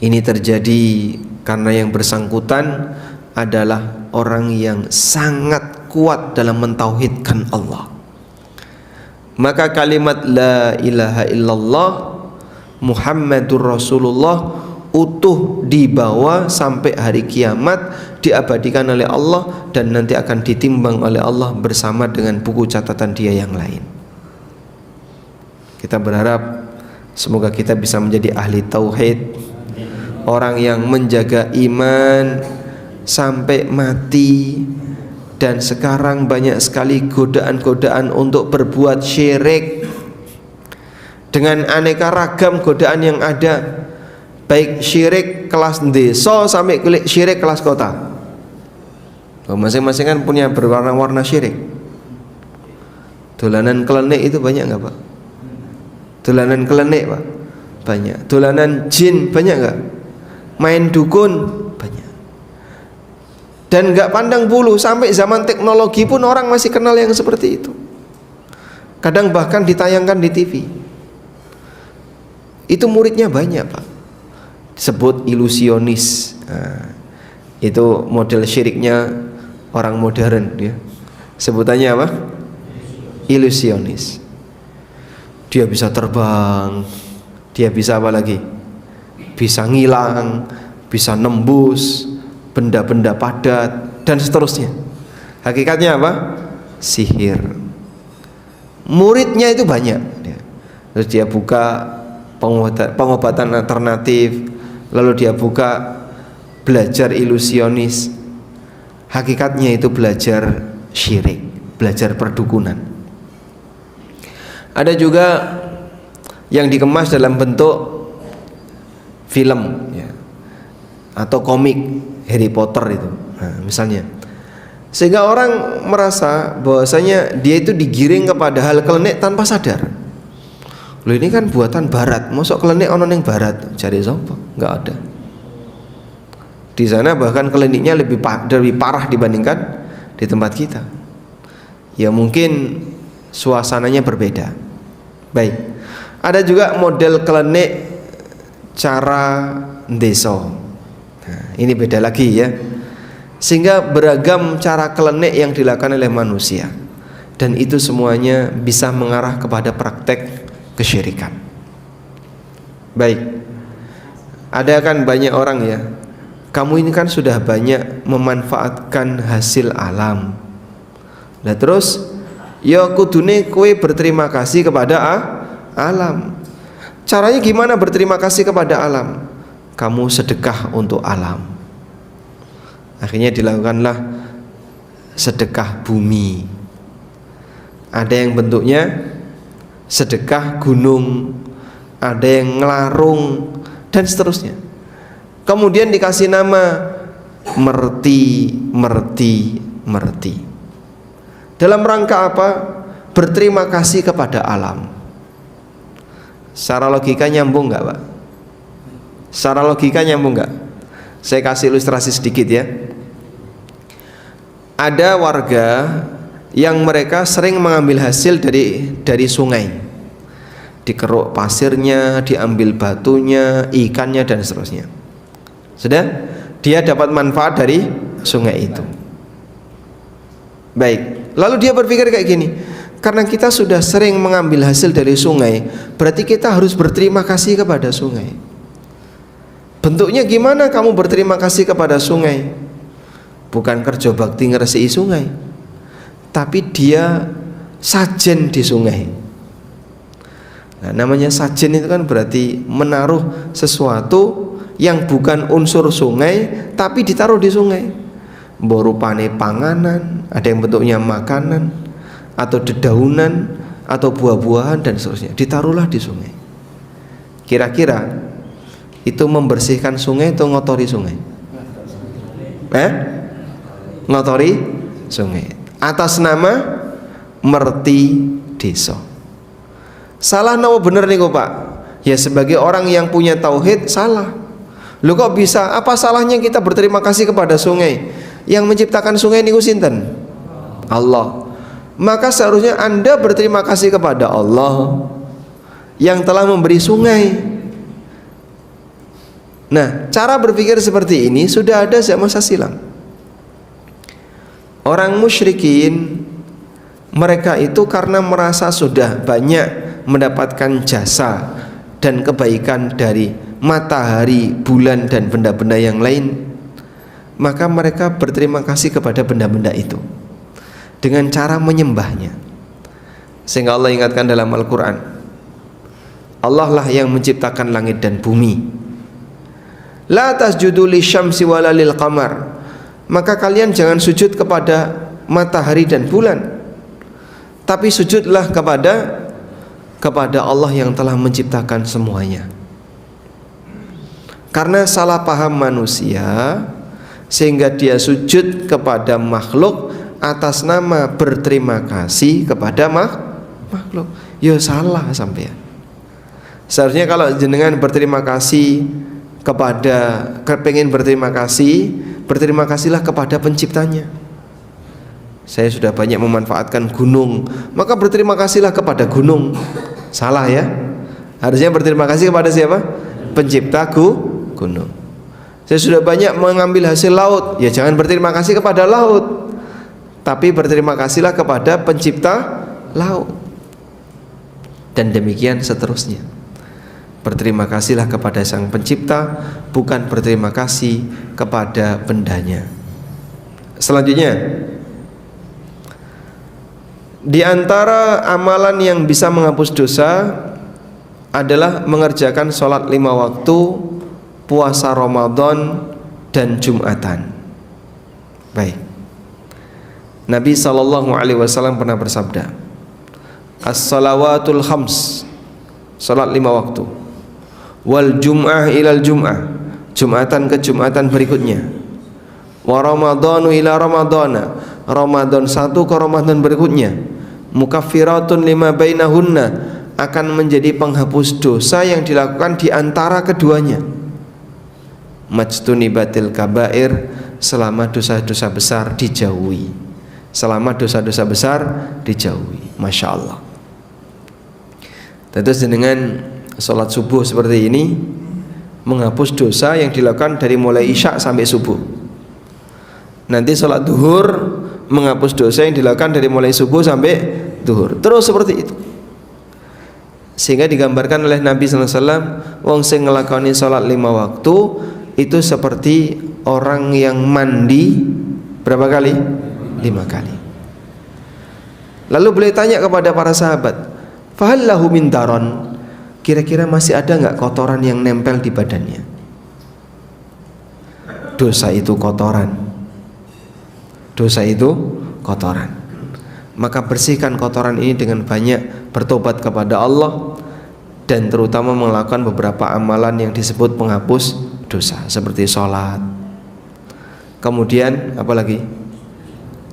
Speaker 1: ini terjadi karena yang bersangkutan adalah orang yang sangat kuat dalam mentauhidkan Allah. Maka kalimat la ilaha illallah Muhammadur Rasulullah utuh dibawa sampai hari kiamat, diabadikan oleh Allah dan nanti akan ditimbang oleh Allah bersama dengan buku catatan dia yang lain. Kita berharap semoga kita bisa menjadi ahli tauhid, orang yang menjaga iman sampai mati. Dan sekarang banyak sekali godaan-godaan untuk berbuat syirik, dengan aneka ragam godaan yang ada, baik syirik kelas desa sampai syirik kelas kota. Masing-masing kan punya berwarna-warna syirik. Dolanan klenik itu banyak nggak, Pak? Dolanan klenik, Pak, banyak. Dolanan jin banyak nggak? Main dukun banyak. Dan nggak pandang bulu, sampai zaman teknologi pun orang masih kenal yang seperti itu. Kadang bahkan ditayangkan di TV. Itu muridnya banyak, Pak. Disebut ilusionis. Nah, itu model syiriknya orang modern, ya. Sebutannya apa? Ilusionis. Dia bisa terbang, dia bisa apa lagi? Bisa ngilang, bisa nembus benda-benda padat dan seterusnya. Hakikatnya apa? Sihir. Muridnya itu banyak. Terus dia buka pengobatan alternatif, lalu dia buka belajar ilusionis. Hakikatnya itu belajar syirik, belajar perdukunan. Ada juga yang dikemas dalam bentuk film, ya, atau komik. Harry Potter itu, nah, misalnya, sehingga orang merasa bahwasanya dia itu digiring kepada hal klenik tanpa sadar. Loh, ini kan buatan Barat, mosok klenik ono ning Barat, cari sapa? Enggak ada. Di sana bahkan kliniknya lebih parah dibandingkan di tempat kita. Ya mungkin suasananya berbeda. Baik, ada juga model klenik cara ndeso. Nah, ini beda lagi, ya. Sehingga beragam cara klenik yang dilakukan oleh manusia, dan itu semuanya bisa mengarah kepada praktek kesyirikan. Baik, ada kan banyak orang, ya, kamu ini kan sudah banyak memanfaatkan hasil alam. Nah terus ya kudune kowe berterima kasih kepada alam. Caranya gimana berterima kasih kepada alam? Kamu sedekah untuk alam. Akhirnya dilakukanlah sedekah bumi. Ada yang bentuknya sedekah gunung, ada yang ngelarung, dan seterusnya. Kemudian dikasih nama merti. Dalam rangka apa? Berterima kasih kepada alam. Secara logika nyambung nggak, Pak? Secara logika nyambung nggak? Saya kasih ilustrasi sedikit ya. Ada warga yang mereka sering mengambil hasil dari sungai, dikeruk pasirnya, diambil batunya, ikannya dan seterusnya. Sudah, dia dapat manfaat dari sungai itu. Baik, lalu dia berpikir kayak gini, karena kita sudah sering mengambil hasil dari sungai, berarti kita harus berterima kasih kepada sungai. Bentuknya gimana kamu berterima kasih kepada sungai? Bukan kerja bakti ngeresiki sungai, tapi dia sajen di sungai. Nah, namanya sajen itu kan berarti menaruh sesuatu yang bukan unsur sungai tapi ditaruh di sungai. Borupane panganan, ada yang bentuknya makanan atau dedaunan atau buah-buahan dan seterusnya, ditaruhlah di sungai. Kira-kira itu membersihkan sungai atau ngotori sungai? Ngotori sungai atas nama merti desa. Salah nopo bener nih kok Pak? Ya sebagai orang yang punya tauhid salah. Lu kok bisa? Apa salahnya kita berterima kasih kepada sungai? Yang menciptakan sungai niku sinten? Allah. Maka seharusnya Anda berterima kasih kepada Allah yang telah memberi sungai. Nah, cara berpikir seperti ini sudah ada sejak masa silam. Orang musyrikin, mereka itu karena merasa sudah banyak mendapatkan jasa dan kebaikan dari matahari, bulan dan benda-benda yang lain, maka mereka berterima kasih kepada benda-benda itu dengan cara menyembahnya. Sehingga Allah ingatkan dalam Al-Quran, Allah lah yang menciptakan langit dan bumi. La tasjudu lisyamsi wala lil qamar, maka kalian jangan sujud kepada matahari dan bulan, tapi sujudlah kepada Allah yang telah menciptakan semuanya. Karena salah paham manusia sehingga dia sujud kepada makhluk atas nama berterima kasih kepada makhluk. Ya salah sampean. Seharusnya kalau jenengan berterima kasih kepada, kepengen berterima kasih, berterima kasihlah kepada penciptanya. Saya sudah banyak memanfaatkan gunung, maka berterima kasihlah kepada gunung. Salah ya. Harusnya berterima kasih kepada siapa? Pencipta gunung. Saya sudah banyak mengambil hasil laut, ya jangan berterima kasih kepada laut, tapi berterima kasihlah kepada pencipta laut. Dan demikian seterusnya. Berterima kasihlah kepada sang pencipta, bukan berterima kasih kepada bendanya. Selanjutnya, di antara amalan yang bisa menghapus dosa adalah mengerjakan sholat 5 waktu, puasa Ramadan dan Jumatan. Baik. Nabi SAW pernah bersabda, as-salawatul khams, sholat 5 waktu, wal jum'ah ilal jum'ah, Jumatan ke Jumatan berikutnya, wa ramadhanu ila ramadhana, Ramadan satu ke Ramadan berikutnya, mukaffiratun lima bainahunna, akan menjadi penghapus dosa yang dilakukan di antara keduanya. Majtunibatil kabair, selama dosa-dosa besar dijauhi. Selama dosa-dosa besar dijauhi. Masya Allah. Tentu dengan sholat subuh seperti ini menghapus dosa yang dilakukan dari mulai isya sampai subuh. Nanti sholat duhur menghapus dosa yang dilakukan dari mulai subuh sampai duhur. Terus seperti itu. Sehingga digambarkan oleh Nabi SAW, wong sing ngelakoni sholat 5 waktu itu seperti orang yang mandi berapa kali? 5 kali. Lalu beliau tanya kepada para sahabat, fahallahu min daron, kira-kira masih ada nggak kotoran yang nempel di badannya? Dosa itu kotoran. Dosa itu kotoran. Maka bersihkan kotoran ini dengan banyak bertobat kepada Allah, dan terutama melakukan beberapa amalan yang disebut penghapus dosa, seperti sholat. kemudian apa lagi?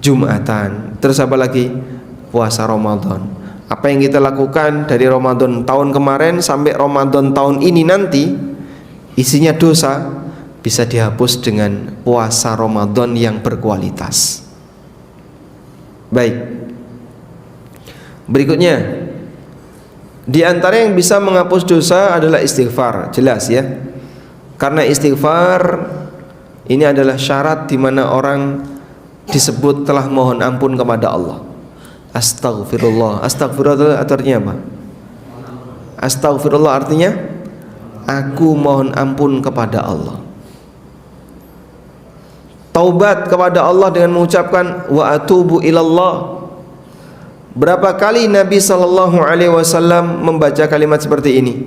Speaker 1: Jumatan. Terus apa lagi? Puasa Ramadan. Apa yang kita lakukan dari Ramadan tahun kemarin sampai Ramadan tahun ini nanti, isinya dosa, bisa dihapus dengan puasa Ramadan yang berkualitas. Baik. Berikutnya, di antara yang bisa menghapus dosa adalah istighfar, jelas ya. Karena istighfar ini adalah syarat di mana orang disebut telah mohon ampun kepada Allah. Astaghfirullah. Astaghfirullah artinya apa? Astaghfirullah artinya aku mohon ampun kepada Allah. Taubat kepada Allah dengan mengucapkan wa atubu ilallah. Berapa kali Nabi sallallahu alaihi wasallam membaca kalimat seperti ini?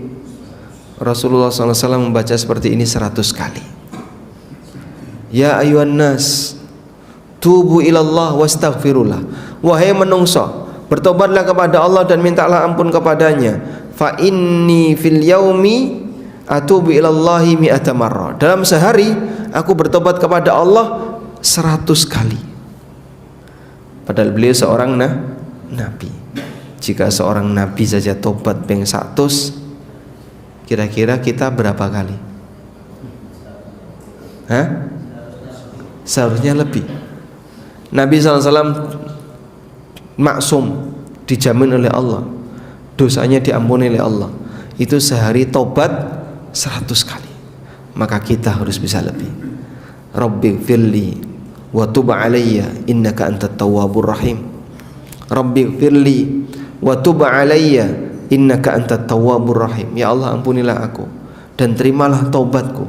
Speaker 1: Rasulullah sallallahu alaihi wasallam membaca seperti ini 100 kali. Ya ayuhan nas, tubu ilallah wastaghfirullah. Wahai menungso, bertobatlah kepada Allah dan mintalah ampun kepadanya. Fa inni fil yaumi atubu ilallahi mi'ata marrah. Dalam sehari aku bertobat kepada Allah 100 kali. Padahal beliau seorang nabi. Jika seorang nabi saja tobat ping 100, kira-kira kita berapa kali? Hah? Seharusnya lebih. Nabi SAW maksum, dijamin oleh Allah, dosanya diampuni oleh Allah. Itu sehari tobat 100 kali. Maka kita harus bisa lebih. Rabbi firli wa tub alayya innaka antat tawwabur rahim. Rabbi firli wa tub alayya innaka antat tawwabur rahim. Ya Allah, ampunilah aku dan terimalah taubatku.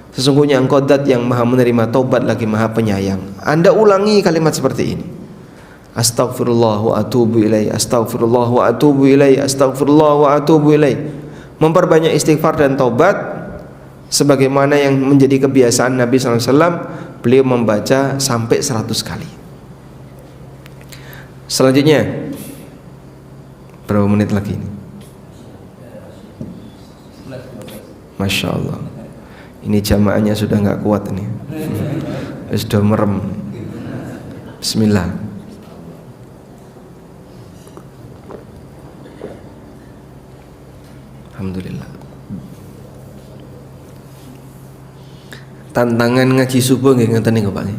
Speaker 1: Sesungguhnya Engkau zat yang maha menerima taubat lagi maha penyayang. Anda ulangi kalimat seperti ini. Astaghfirullah wa atubu ilaih, astaghfirullah wa atubu ilaih, astaghfirullah wa atubu ilaih. Memperbanyak istighfar dan taubat sebagaimana yang menjadi kebiasaan Nabi SAW. Beliau membaca sampai 100 kali. Selanjutnya, berapa menit lagi ini? Masya Allah, ini jamaahnya sudah nggak kuat ini, sudah merem. Bismillah. Alhamdulillah. Tantangan ngaji subuh nggih ngeten niku Pak.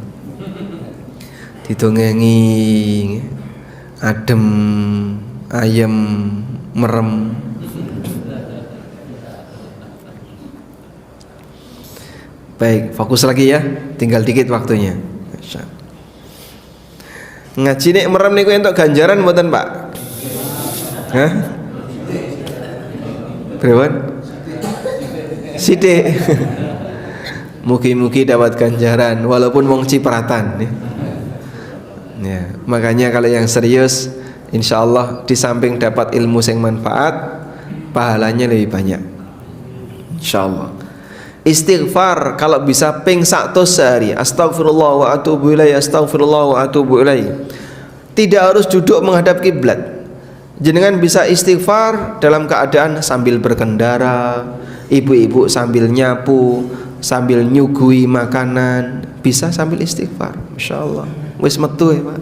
Speaker 1: Didongengi adem, ayem, merem. Baik, fokus lagi ya. Tinggal dikit waktunya. Ngaji nek merem niku entuk ganjaran mboten, Pak? Hah? Berapa? Sithik. Mugi-mugi dapat ganjaran walaupun wong cipratan ya. Ya, makanya kalau yang serius insyaallah di samping dapat ilmu yang manfaat, pahalanya lebih banyak. Insyaallah. Istighfar kalau bisa ping 100 sehari. Astagfirullah wa atubu ilaih, astagfirullah wa atubu ilaih. Tidak harus duduk menghadap kiblat. Jenengan bisa istighfar dalam keadaan sambil berkendara, ibu-ibu sambil nyapu, sambil nyugui makanan, bisa sambil istighfar. Masya Allah. Wis metu ya Pak.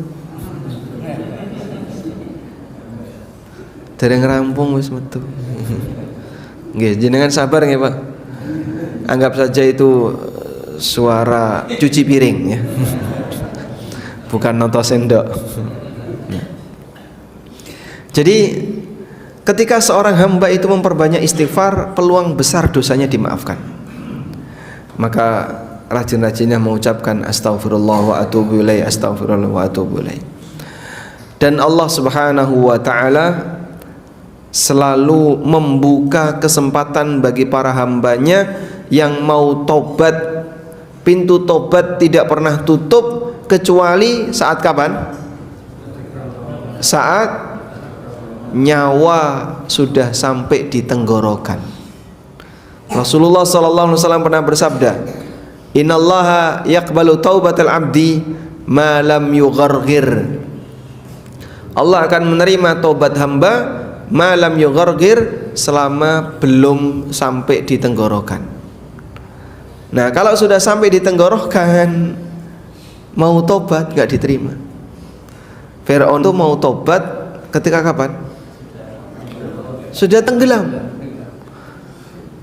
Speaker 1: Dereng rampung wis metu. Nggih, jenengan sabar nggih Pak. Anggap saja itu suara cuci piring ya. Bukan noto sendok. Jadi ketika seorang hamba itu memperbanyak istighfar, peluang besar dosanya dimaafkan. Maka rajin-rajinnya mengucapkan astaghfirullah wa atubu ilaih, astaghfirullah wa atubu ilaih. Dan Allah Subhanahu wa taala selalu membuka kesempatan bagi para hambanya yang mau tobat. Pintu tobat tidak pernah tutup kecuali saat kapan? Saat nyawa sudah sampai di tenggorokan. Rasulullah sallallahu alaihi wasallam pernah bersabda, "Innallaha yaqbalu taubatal abdi ma lam yugharghir." Allah akan menerima taubat hamba ma lam yugharghir, selama belum sampai di tenggorokan. Nah, kalau sudah sampai di tenggorokan, mau tobat nggak diterima. Fir'aun itu mau tobat ketika kapan? Sudah tenggelam.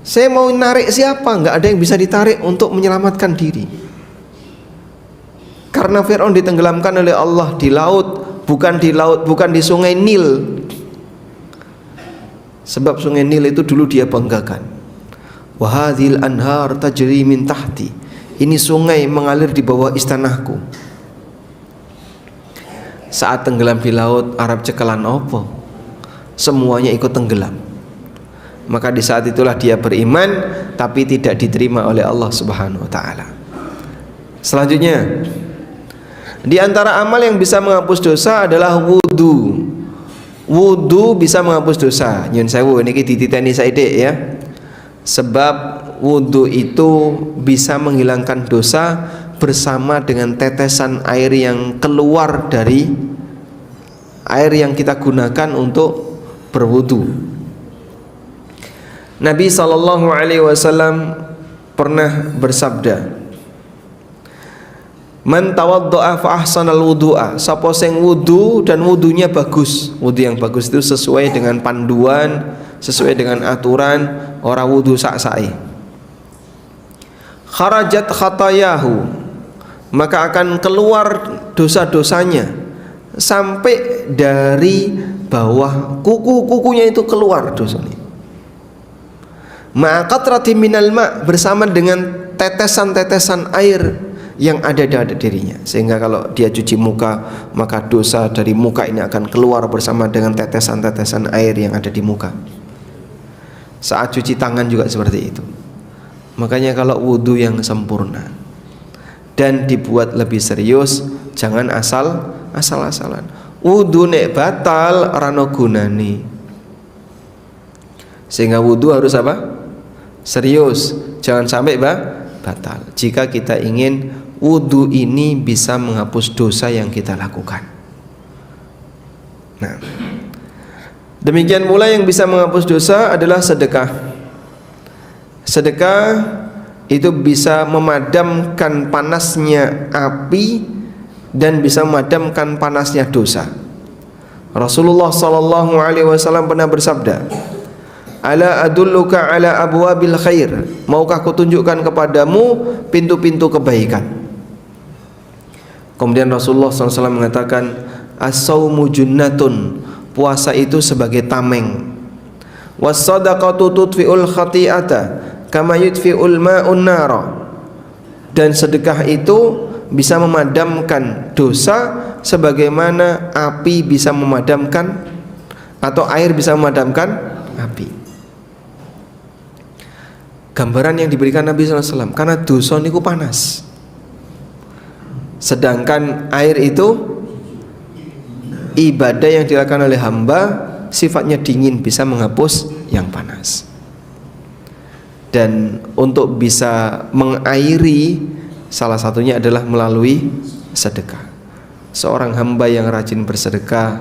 Speaker 1: Saya mau narik siapa? Nggak ada yang bisa ditarik untuk menyelamatkan diri. Karena Fir'aun ditenggelamkan oleh Allah di laut, bukan di sungai Nil. Sebab sungai Nil itu dulu dia banggakan. Wa hadhil anhar tajri min tahti. Ini sungai mengalir di bawah istanaku. Saat tenggelam di laut, Arab cekelan opo? Semuanya ikut tenggelam. Maka di saat itulah dia beriman, tapi tidak diterima oleh Allah Subhanahu wa taala. Selanjutnya, di antara amal yang bisa menghapus dosa adalah wudu. Wudu bisa menghapus dosa. Nyun sewu niki dititeni saithik ya. Sebab wudu itu bisa menghilangkan dosa bersama dengan tetesan air yang keluar dari air yang kita gunakan untuk berwudu. Nabi SAW pernah bersabda, man tawaddo'a fa ahsanal wudu'a, sapa sing wudu dan wudunya bagus. Wudu yang bagus itu sesuai dengan panduan, sesuai dengan aturan, ora wudu sak-sae. Kharajat khatayahu, maka akan keluar dosa-dosanya sampai dari bawah kukunya itu keluar dosanya. Ma'aqatrati minal ma', bersama dengan tetesan-tetesan air yang ada di dirinya. Sehingga kalau dia cuci muka, maka dosa dari muka ini akan keluar bersama dengan tetesan-tetesan air yang ada di muka. Saat cuci tangan juga seperti itu. Makanya kalau wudu yang sempurna dan dibuat lebih serius, jangan asal-asalan. Wudu nek batal rano gunani. Sehingga wudu harus apa? Serius, jangan sampai batal. Jika kita ingin wudu ini bisa menghapus dosa yang kita lakukan. Nah, demikian pula yang bisa menghapus dosa adalah sedekah. Sedekah itu bisa memadamkan panasnya api dan bisa memadamkan panasnya dosa. Rasulullah SAW pernah bersabda, ala adulluka ala abwabil khair, maukah kutunjukkan kepadamu pintu-pintu kebaikan. Kemudian Rasulullah SAW mengatakan, as-saumu junnatun, puasa itu sebagai tameng. Was-sadaqatu tudfi'ul khati'ata kama yudfi'ul ma'un nara, dan sedekah itu bisa memadamkan dosa sebagaimana api bisa memadamkan, atau air bisa memadamkan api. Gambaran yang diberikan Nabi SAW, karena dosa niku panas, sedangkan air itu ibadah yang dilakukan oleh hamba sifatnya dingin, bisa menghapus yang panas. Dan untuk bisa mengairi, salah satunya adalah melalui sedekah. Seorang hamba yang rajin bersedekah,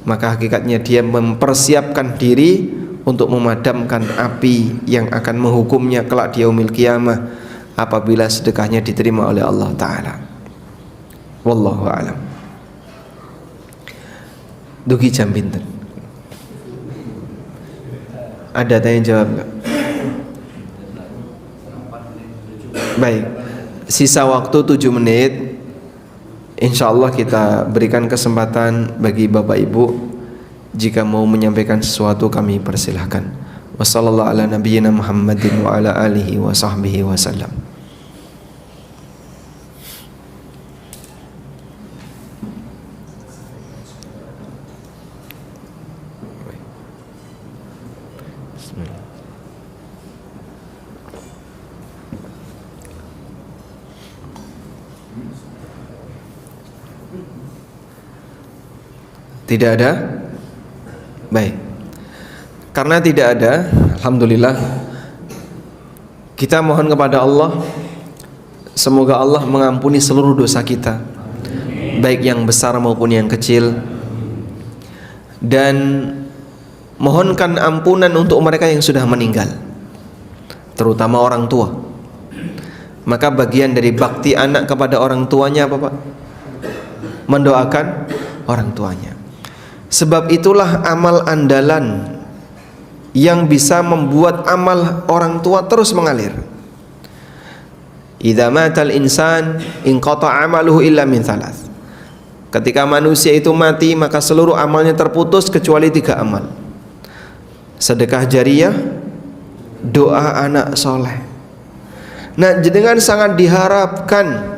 Speaker 1: maka hakikatnya dia mempersiapkan diri untuk memadamkan api yang akan menghukumnya kelak di yaumil qiyamah apabila sedekahnya diterima oleh Allah Ta'ala. Wallahu a'lam. Dugi jam pinten? Ada tanya jawab enggak? Baik, sisa waktu 7 menit. InsyaAllah kita berikan kesempatan bagi Bapak Ibu, jika mau menyampaikan sesuatu kami persilahkan. Wassallallahu ala nabiyyina Muhammadin wa ala alihi wa sahbihi wasallam. Tidak ada? Baik. Karena tidak ada, alhamdulillah, kita mohon kepada Allah, semoga Allah mengampuni seluruh dosa kita, baik yang besar maupun yang kecil, dan mohonkan ampunan untuk mereka yang sudah meninggal, terutama orang tua. Maka bagian dari bakti anak kepada orang tuanya apa Pak? Mendoakan orang tuanya. Sebab itulah amal andalan yang bisa membuat amal orang tua terus mengalir. Idza matal insan inqata amaluhu illa min thalath. Ketika manusia itu mati, maka seluruh amalnya terputus kecuali 3 amal. Sedekah jariyah, doa anak soleh. Nah, dengan sangat diharapkan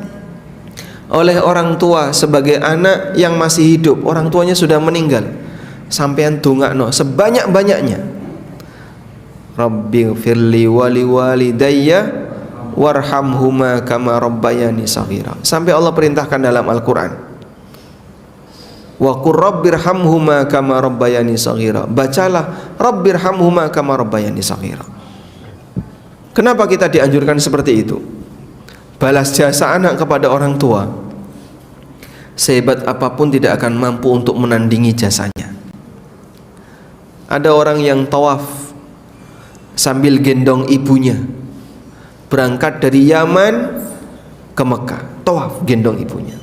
Speaker 1: oleh orang tua sebagai anak yang masih hidup, orang tuanya sudah meninggal, sampean dongakno sebanyak-banyaknya. Rabbighfirli wali walidayya warhamhuma kama rabbayani shaghira. Sampai Allah perintahkan dalam Al-Qur'an. Wa qur rabbirhamhuma kama rabbayani shaghira. Bacalah rabbirhamhuma kama rabbayani shaghira. Kenapa kita dianjurkan seperti itu? Balas jasa anak kepada orang tua, sehebat apapun tidak akan mampu untuk menandingi jasanya. Ada orang yang tawaf sambil gendong ibunya, berangkat dari Yaman ke Mekah, tawaf gendong ibunya.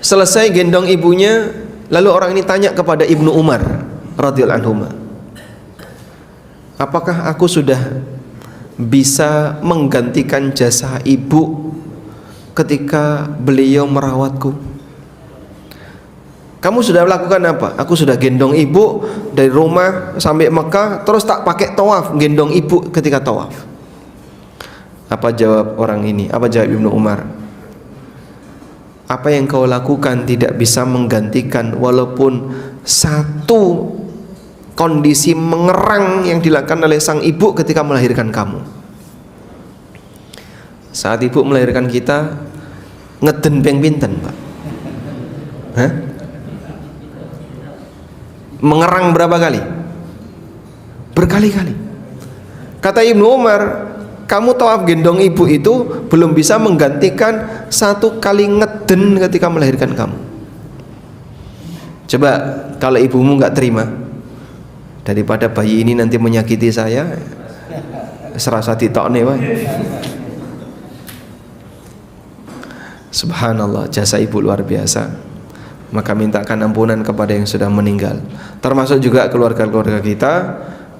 Speaker 1: Selesai gendong ibunya, lalu orang ini tanya kepada Ibnu Umar radhiyallahu anhu, apakah aku sudah bisa menggantikan jasa ibu ketika beliau merawatku? Kamu sudah melakukan apa? Aku sudah gendong ibu dari rumah sampai Mekah, terus tak pakai tawaf, gendong ibu ketika tawaf. Apa jawab orang ini? Apa jawab Ibnu Umar? Apa yang kau lakukan tidak bisa menggantikan walaupun satu kondisi mengerang yang dilakukan oleh sang ibu ketika melahirkan kamu. Saat ibu melahirkan kita, ngeden ping pinten, Pak? Hah? Mengerang berapa kali? Berkali-kali. Kata Ibnu Umar, kamu tawaf gendong ibu itu belum bisa menggantikan satu kali ngeden ketika melahirkan kamu. Coba kalau ibumu nggak terima, daripada bayi ini nanti menyakiti saya, serasa ditokne wae. Subhanallah, jasa ibu luar biasa. Maka mintakan ampunan kepada yang sudah meninggal, termasuk juga keluarga-keluarga kita,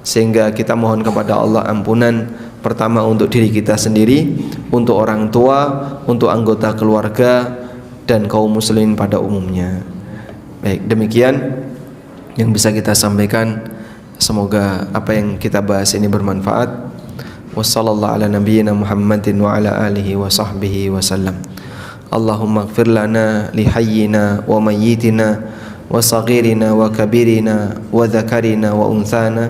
Speaker 1: sehingga kita mohon kepada Allah ampunan pertama untuk diri kita sendiri, untuk orang tua, untuk anggota keluarga, dan kaum muslimin pada umumnya. Baik, demikian yang bisa kita sampaikan. Semoga apa yang kita bahas ini bermanfaat. Wassallallahu ala nabiyyina Muhammadin wa ala alihi wa sahbihi wasallam. Allahumma ighfir lana li hayyina wa mayyitina wa saghirina wa kabirina wa dzakarina wa unthana.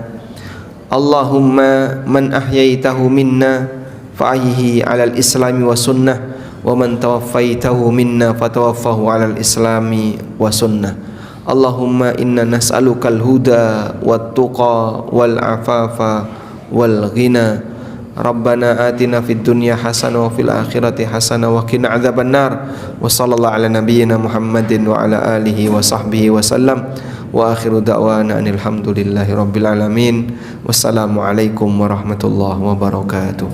Speaker 1: Allahumma man ahyaitahu minna fa'ayhi 'alal islami wa sunnah wa man tawaffaitahu minna fatawaffahu 'alal islami wa sunnah. Allahumma inna nas'alukal huda wat tuqa wal afafa wal ghina. Rabbana atina fid dunya hasanah wa fil akhirati hasanah wa qina adzabannar. Wa sallallahu ala nabiyyina Muhammadin wa ala alihi wa sahbihi wasallam. Wa akhiru da'wana alhamdulillahi rabbil alamin. Wassalamu alaikum warahmatullahi wabarakatuh.